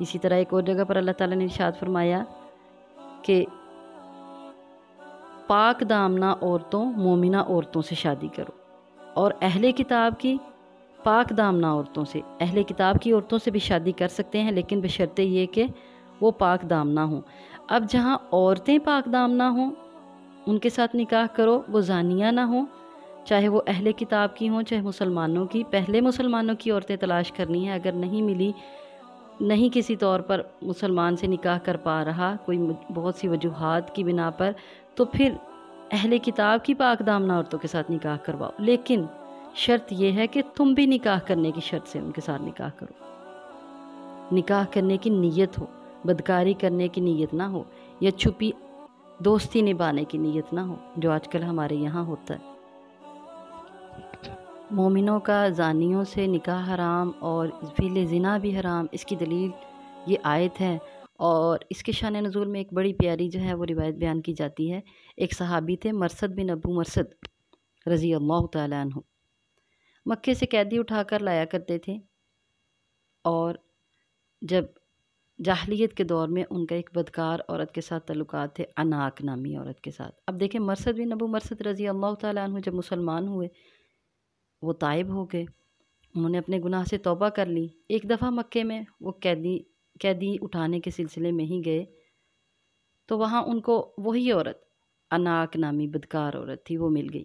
اسی طرح ایک اور جگہ پر اللہ تعالیٰ نے ارشاد فرمایا کہ پاک دامنہ عورتوں مومنہ عورتوں سے شادی کرو، اور اہل کتاب کی پاک دامنہ عورتوں سے، اہل کتاب کی عورتوں سے بھی شادی کر سکتے ہیں لیکن بشرطے یہ کہ وہ پاک دامنہ ہوں۔ اب جہاں عورتیں پاک دامنہ ہوں ان کے ساتھ نکاح کرو، وہ زانیہ نہ ہوں، چاہے وہ اہل کتاب کی ہوں چاہے مسلمانوں کی۔ پہلے مسلمانوں کی عورتیں تلاش کرنی ہے، اگر نہیں ملی، نہیں کسی طور پر مسلمان سے نکاح کر پا رہا کوئی بہت سی وجوہات کی بنا پر، تو پھر اہل کتاب کی پاک دامنہ عورتوں کے ساتھ نکاح کرواؤ، لیکن شرط یہ ہے کہ تم بھی نکاح کرنے کی شرط سے ان کے ساتھ نکاح کرو، نکاح کرنے کی نیت ہو، بدکاری کرنے کی نیت نہ ہو، یا چھپی دوستی نبھانے کی نیت نہ ہو، جو آج کل ہمارے یہاں ہوتا ہے۔ مومنوں کا زانیوں سے نکاح حرام اور فعل زنا بھی حرام، اس کی دلیل یہ آیت ہے۔ اور اس کے شان نزول میں ایک بڑی پیاری جو ہے وہ روایت بیان کی جاتی ہے۔ ایک صحابی تھے مرثد بن ابو مرثد رضی اللہ تعالیٰ عنہ، مکے سے قیدی اٹھا کر لایا کرتے تھے، اور جب جاہلیت کے دور میں ان کا ایک بدکار عورت کے ساتھ تعلقات تھے، عناق نامی عورت کے ساتھ۔ اب دیکھیں مرثد بن ابو مرثد رضی اللہ تعالیٰ عنہ جب مسلمان ہوئے، وہ تائب ہو گئے، انہوں نے اپنے گناہ سے توبہ کر لی۔ ایک دفعہ مکے میں وہ قیدی اٹھانے کے سلسلے میں ہی گئے، تو وہاں ان کو وہی عورت، عناق نامی بدکار عورت تھی، وہ مل گئی۔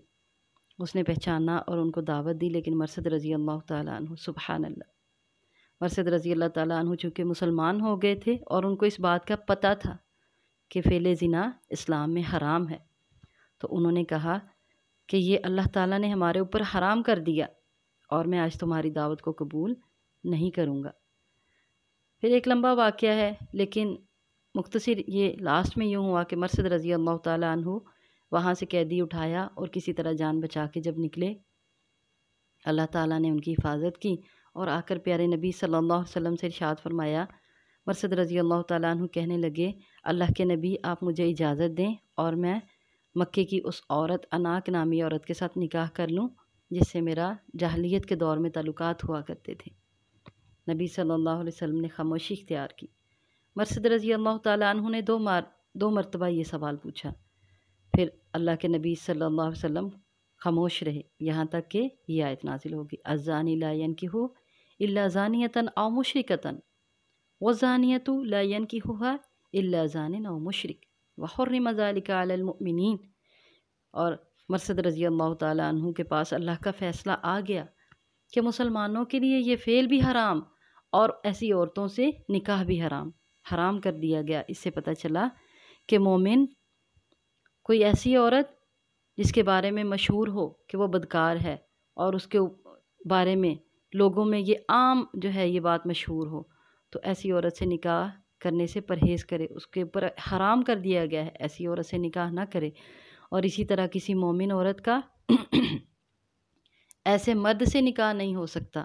اس نے پہچانا اور ان کو دعوت دی، لیکن مرثد رضی اللہ تعالیٰ عنہ، سبحان اللہ، مرثد رضی اللہ تعالیٰ عنہ چونکہ مسلمان ہو گئے تھے اور ان کو اس بات کا پتہ تھا کہ فعل زنا اسلام میں حرام ہے، تو انہوں نے کہا کہ یہ اللہ تعالیٰ نے ہمارے اوپر حرام کر دیا اور میں آج تمہاری دعوت کو قبول نہیں کروں گا۔ پھر ایک لمبا واقعہ ہے، لیکن مختصر یہ لاسٹ میں یوں ہوا کہ مرثد رضی اللہ تعالیٰ عنہ وہاں سے قیدی اٹھایا اور کسی طرح جان بچا کے جب نکلے، اللہ تعالیٰ نے ان کی حفاظت کی اور آ کر پیارے نبی صلی اللہ علیہ وسلم سے ارشاد فرمایا۔ مرثد رضی اللہ تعالیٰ عنہ کہنے لگے، اللہ کے نبی آپ مجھے اجازت دیں اور میں مکے کی اس عورت عناق نامی عورت کے ساتھ نکاح کر لوں جس سے میرا جاہلیت کے دور میں تعلقات ہوا کرتے تھے۔ نبی صلی اللہ علیہ وسلم نے خاموشی اختیار کی۔ مرثد رضی اللہ تعالیٰ عنہ نے دو مرتبہ یہ سوال پوچھا، پھر اللہ کے نبی صلی اللہ علیہ وسلم خاموش رہے، یہاں تک کہ یہ آیت نازل ہوگی، الزانی لا ینکح الا زانیۃ او مشرکۃ والزانیۃ لا ینکحها الا زان او مشرک وحرم ذلک علی المؤمنین۔ اور مرثد رضی اللہ تعالیٰ عنہ کے پاس اللہ کا فیصلہ آ گیا کہ مسلمانوں کے لیے یہ فعل بھی حرام اور ایسی عورتوں سے نکاح بھی حرام کر دیا گیا۔ اس سے پتہ چلا کہ مومن کوئی ایسی عورت جس کے بارے میں مشہور ہو کہ وہ بدکار ہے اور اس کے بارے میں لوگوں میں یہ عام جو ہے یہ بات مشہور ہو، تو ایسی عورت سے نکاح کرنے سے پرہیز کرے، اس کے اوپر حرام کر دیا گیا ہے، ایسی عورت سے نکاح نہ کرے۔ اور اسی طرح کسی مومن عورت کا ایسے مرد سے نکاح نہیں ہو سکتا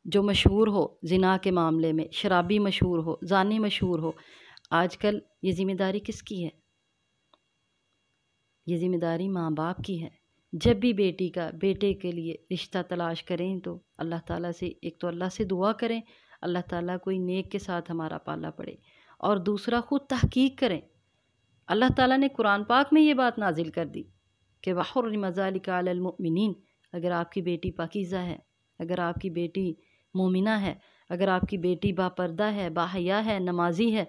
جو مشہور ہو زنا کے معاملے میں، شرابی مشہور ہو، زانی مشہور ہو۔ آج کل یہ ذمہ داری کس کی ہے؟ یہ ذمہ داری ماں باپ کی ہے۔ جب بھی بیٹے کے لیے رشتہ تلاش کریں تو اللہ تعالیٰ سے، ایک تو اللہ سے دعا کریں اللہ تعالیٰ کوئی نیک کے ساتھ ہمارا پالا پڑے، اور دوسرا خود تحقیق کریں۔ اللہ تعالیٰ نے قرآن پاک میں یہ بات نازل کر دی کہ وَحُرِّمَ ذَلِكَ عَلَى الْمُؤْمِنِينَ۔ اگر آپ کی بیٹی پاکیزہ ہے، اگر آپ کی بیٹی مومنہ ہے، اگر آپ کی بیٹی با پردہ ہے، با حیا ہے، نمازی ہے،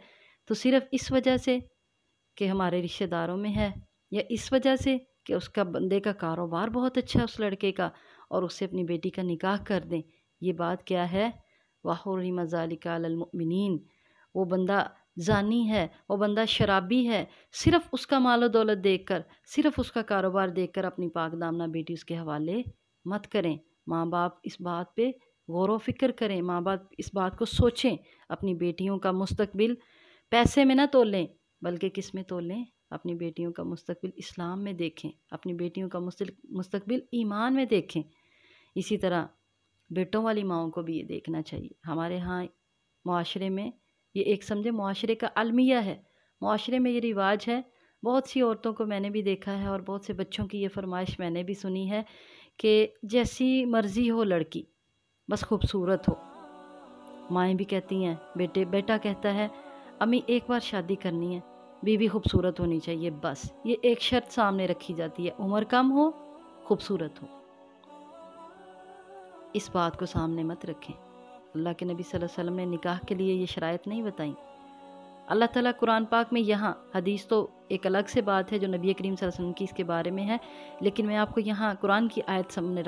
تو صرف اس وجہ سے کہ ہمارے رشتہ داروں میں ہے، یا اس وجہ سے کہ اس کا بندے کا کاروبار بہت اچھا ہے اس لڑکے کا، اور اس سے اپنی بیٹی کا نکاح کر دیں، یہ بات کیا ہے؟ وَحُرِّمَ ذَلِكَ عَلَى الْمُؤْمِنِينَ۔ وہ بندہ زانی ہے، وہ بندہ شرابی ہے، صرف اس کا مال و دولت دیکھ کر، صرف اس کا کاروبار دیکھ کر اپنی پاک دامنہ بیٹی اس کے حوالے مت کریں۔ ماں باپ اس بات پہ غور و فکر کریں، ماں باپ اس بات کو سوچیں، اپنی بیٹیوں کا مستقبل پیسے میں نہ تولیں بلکہ کس میں تولیں؟ اپنی بیٹیوں کا مستقبل اسلام میں دیکھیں، اپنی بیٹیوں کا مستقبل ایمان میں دیکھیں۔ اسی طرح بیٹوں والی ماؤں کو بھی یہ دیکھنا چاہیے۔ ہمارے ہاں معاشرے میں یہ ایک سمجھے معاشرے کا المیہ ہے، معاشرے میں یہ رواج ہے، بہت سی عورتوں کو میں نے بھی دیکھا ہے اور بہت سے بچوں کی یہ فرمائش میں نے بھی سنی ہے کہ جیسی مرضی ہو لڑکی، بس خوبصورت ہو، مائیں بھی کہتی ہیں، بیٹا کہتا ہے امی ایک بار شادی کرنی ہے، بیوی خوبصورت ہونی چاہیے، بس یہ ایک شرط سامنے رکھی جاتی ہے، عمر کم ہو، خوبصورت ہو۔ اس بات کو سامنے مت رکھیں۔ اللہ کے نبی صلی اللہ علیہ وسلم نے نکاح کے لیے یہ شرائط نہیں بتائیں۔ اللہ تعالیٰ قرآن پاک میں یہاں، حدیث تو ایک الگ سے بات ہے جو نبی کریم صلی اللہ علیہ وسلم کی اس کے بارے میں ہے، لیکن میں آپ کو یہاں قرآن کی آیت سامنے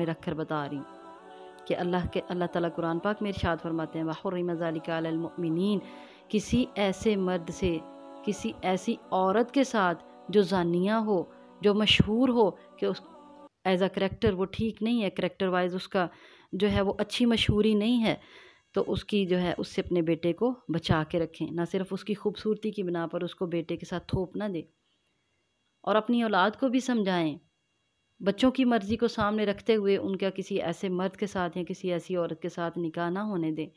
رکھ کر بتا رہی ہوں کہ اللہ تعالیٰ قرآن پاک میں ارشاد فرماتے ہیں وَحُرِّمَ ذَلِكَ عَلَى الْمُؤْمِنِينَ، کسی ایسے مرد سے، کسی ایسی عورت کے ساتھ جو زانیہ ہو، جو مشہور ہو کہ اس ایز اے کریکٹر وہ ٹھیک نہیں ہے، کریکٹر وائز اس کا جو ہے وہ اچھی مشہوری نہیں ہے، تو اس کی جو ہے اس سے اپنے بیٹے کو بچا کے رکھیں، نہ صرف اس کی خوبصورتی کی بنا پر اس کو بیٹے کے ساتھ تھوپ نہ دیں، اور اپنی اولاد کو بھی سمجھائیں، بچوں کی مرضی کو سامنے رکھتے ہوئے ان کا کسی ایسے مرد کے ساتھ یا کسی ایسی عورت کے ساتھ نکاح نہ ہونے دیں،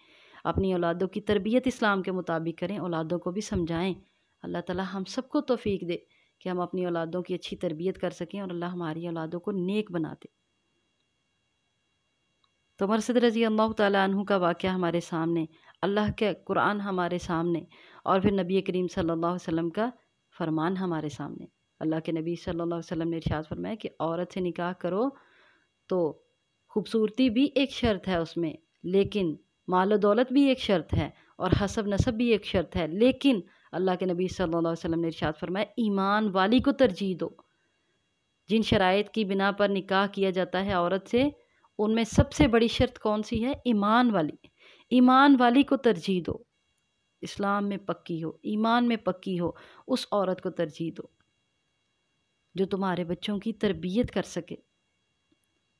اپنی اولادوں کی تربیت اسلام کے مطابق کریں، اولادوں کو بھی سمجھائیں۔ اللہ تعالی ہم سب کو توفیق دے کہ ہم اپنی اولادوں کی اچھی تربیت کر سکیں اور اللہ ہماری اولادوں کو نیک بنا دے۔ تو مرثد رضی اللہ تعالیٰ عنہ کا واقعہ ہمارے سامنے، اللہ کے قرآن ہمارے سامنے، اور پھر نبی کریم صلی اللہ علیہ وسلم کا فرمان ہمارے سامنے۔ اللہ کے نبی صلی اللہ علیہ وسلم نے ارشاد فرمایا کہ عورت سے نکاح کرو تو خوبصورتی بھی ایک شرط ہے اس میں، لیکن مال و دولت بھی ایک شرط ہے، اور حسب نسب بھی ایک شرط ہے، لیکن اللہ کے نبی صلی اللہ علیہ وسلم نے ارشاد فرمایا ایمان والی کو ترجیح دو۔ جن شرائط کی بنا پر نکاح کیا جاتا ہے عورت سے، ان میں سب سے بڑی شرط کون سی ہے؟ ایمان والی۔ ایمان والی کو ترجیح دو، اسلام میں پکی ہو، ایمان میں پکی ہو، اس عورت کو ترجیح دو جو تمہارے بچوں کی تربیت کر سکے۔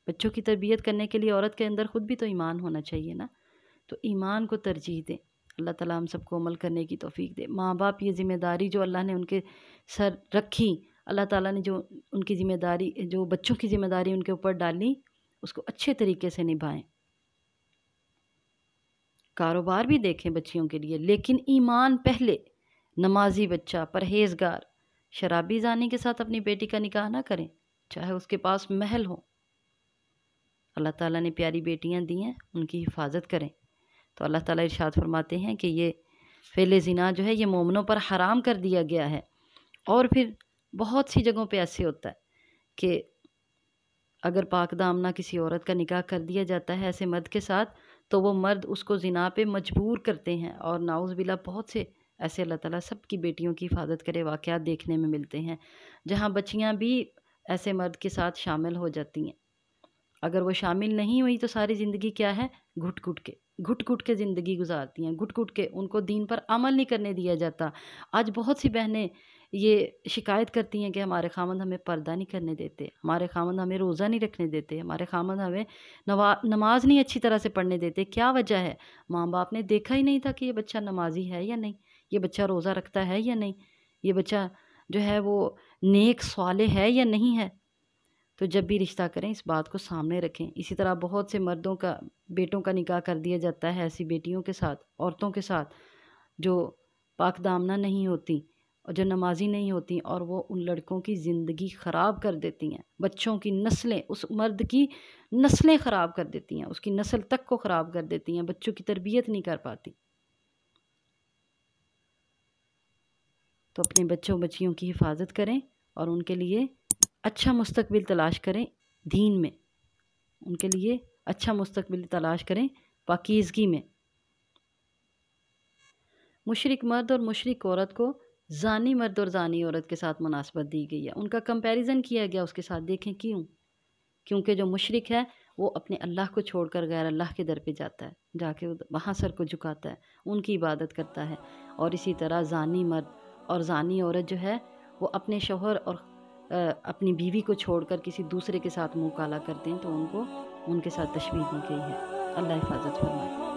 بچوں کی تربیت کرنے کے لیے عورت کے اندر خود بھی تو ایمان ہونا چاہیے نا، تو ایمان کو ترجیح دیں۔ اللہ تعالیٰ ہم سب کو عمل کرنے کی توفیق دے۔ ماں باپ یہ ذمہ داری جو اللہ نے ان کے سر رکھی، اللہ تعالیٰ نے جو ان کی ذمہ داری، جو بچوں کی ذمہ داری ان کے اوپر ڈالی، اس کو اچھے طریقے سے نبھائیں۔ کاروبار بھی دیکھیں بچیوں کے لیے، لیکن ایمان پہلے۔ نمازی بچہ، پرہیزگار، شرابی زانی کے ساتھ اپنی بیٹی کا نکاح نہ کریں، چاہے اس کے پاس محل ہو۔ اللہ تعالیٰ نے پیاری بیٹیاں دی ہیں، ان کی حفاظت کریں۔ تو اللہ تعالیٰ ارشاد فرماتے ہیں کہ یہ فعل زنا جو ہے یہ مومنوں پر حرام کر دیا گیا ہے۔ اور پھر بہت سی جگہوں پہ ایسے ہوتا ہے کہ اگر پاک دامنہ کسی عورت کا نکاح کر دیا جاتا ہے ایسے مرد کے ساتھ، تو وہ مرد اس کو زنا پہ مجبور کرتے ہیں، اور نعوذ باللہ بہت سے ایسے اللہ تعالیٰ سب کی بیٹیوں کی حفاظت کرے واقعات دیکھنے میں ملتے ہیں، جہاں بچیاں بھی ایسے مرد کے ساتھ شامل ہو جاتی ہیں۔ اگر وہ شامل نہیں ہوئی تو ساری زندگی کیا ہے؟ گھٹ گھٹ کے زندگی گزارتی ہیں، گھٹ گھٹ کے، ان کو دین پر عمل نہیں کرنے دیا جاتا۔ آج بہت سی بہنیں یہ شکایت کرتی ہیں کہ ہمارے خامند ہمیں پردہ نہیں کرنے دیتے، ہمارے خامند ہمیں روزہ نہیں رکھنے دیتے، ہمارے خامند ہمیں نماز نہیں اچھی طرح سے پڑھنے دیتے۔ کیا وجہ ہے؟ ماں باپ نے دیکھا ہی نہیں تھا کہ یہ بچہ نمازی ہے یا نہیں، یہ بچہ روزہ رکھتا ہے یا نہیں، یہ بچہ جو ہے وہ نیک صالح ہے یا نہیں ہے۔ تو جب بھی رشتہ کریں اس بات کو سامنے رکھیں۔ اسی طرح بہت سے مردوں کا، بیٹوں کا نکاح کر دیا جاتا ہے ایسی بیٹیوں کے ساتھ، عورتوں کے ساتھ جو پاک دامنہ نہیں ہوتی اور جو نمازی نہیں ہوتی، اور وہ ان لڑکوں کی زندگی خراب کر دیتی ہیں، بچوں کی نسلیں، اس مرد کی نسلیں خراب کر دیتی ہیں، اس کی نسل تک کو خراب کر دیتی ہیں، بچوں کی تربیت نہیں کر پاتی۔ تو اپنے بچیوں کی حفاظت کریں اور ان کے لیے اچھا مستقبل تلاش کریں، دین میں ان کے لیے اچھا مستقبل تلاش کریں، پاکیزگی میں۔ مشرک مرد اور مشرک عورت کو زانی مرد اور زانی عورت کے ساتھ مناسبت دی گئی ہے، ان کا کمپیریزن کیا گیا اس کے ساتھ۔ دیکھیں کیوں؟ کیونکہ جو مشرک ہے وہ اپنے اللہ کو چھوڑ کر غیر اللہ کے در پہ جاتا ہے، جا کے وہاں سر کو جھکاتا ہے، ان کی عبادت کرتا ہے۔ اور اسی طرح زانی مرد اور زانی عورت جو ہے وہ اپنے شوہر اور اپنی بیوی کو چھوڑ کر کسی دوسرے کے ساتھ منہ کالا کرتے ہیں، تو ان کو ان کے ساتھ تشبیہ دی گئی ہے۔ اللہ حفاظت فرمائے۔